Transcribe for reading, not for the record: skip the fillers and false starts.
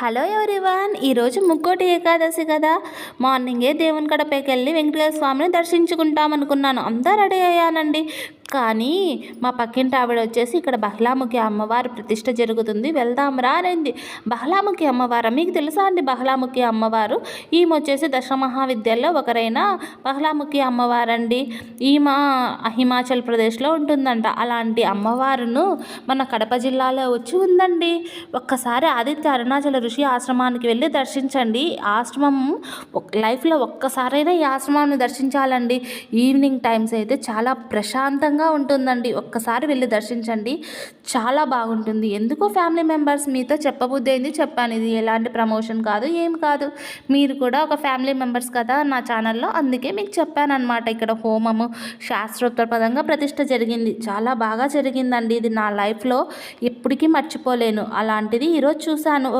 Hello everyone, ఈరోజు ముక్కోటి ఏకాదశి కదా. మార్నింగే దేవుని కడపకి వెళ్ళి వెంకటేశ్వర స్వామిని దర్శించుకుంటాం అనుకున్నాను. అంతా రెడీ అయ్యానండి. కానీ మా పక్కింటి ఆవిడ వచ్చేసి ఇక్కడ బహ్లాముఖి అమ్మవారి ప్రతిష్ట జరుగుతుంది, వెళ్దాంరా అనింది. బహ్లాముఖి అమ్మవారు మీకు తెలుసా అండి? బహ్లాముఖి అమ్మవారు ఈమె వచ్చేసి దశమహావిద్యల్లో ఒకరైన బహ్లాముఖి అమ్మవారండి. ఈమె హిమాచల్ ప్రదేశ్లో ఉంటుందంట. అలాంటి అమ్మవారును మన కడప జిల్లాలో వచ్చి ఉందండి. ఒక్కసారి ఆదిత్య అరుణాచల ఋషి ఆశ్రమానికి వెళ్ళి దర్శించండి. ఆశ్రమం లైఫ్లో ఒక్కసారైనా ఈ ఆశ్రమాన్ని దర్శించాలండి. ఈవినింగ్ టైమ్స్ అయితే చాలా ప్రశాంతంగా ఉంటుందండి. ఒక్కసారి వెళ్ళి దర్శించండి, చాలా బాగుంటుంది. ఎందుకో ఫ్యామిలీ మెంబర్స్ మీతో చెప్పబుద్ధి అయింది, చెప్పాను. ఇది ఎలాంటి ప్రమోషన్ కాదు, ఏం కాదు. మీరు కూడా ఒక ఫ్యామిలీ మెంబర్స్ కదా నా ఛానల్లో, అందుకే మీకు చెప్పాను అనమాట. ఇక్కడ హోమము శాస్త్రోత్తరపదంగా ప్రతిష్ట జరిగింది, చాలా బాగా జరిగిందండి. ఇది నా లైఫ్లో ఎప్పటికీ మర్చిపోలేను. అలాంటిది ఈరోజు చూశాను.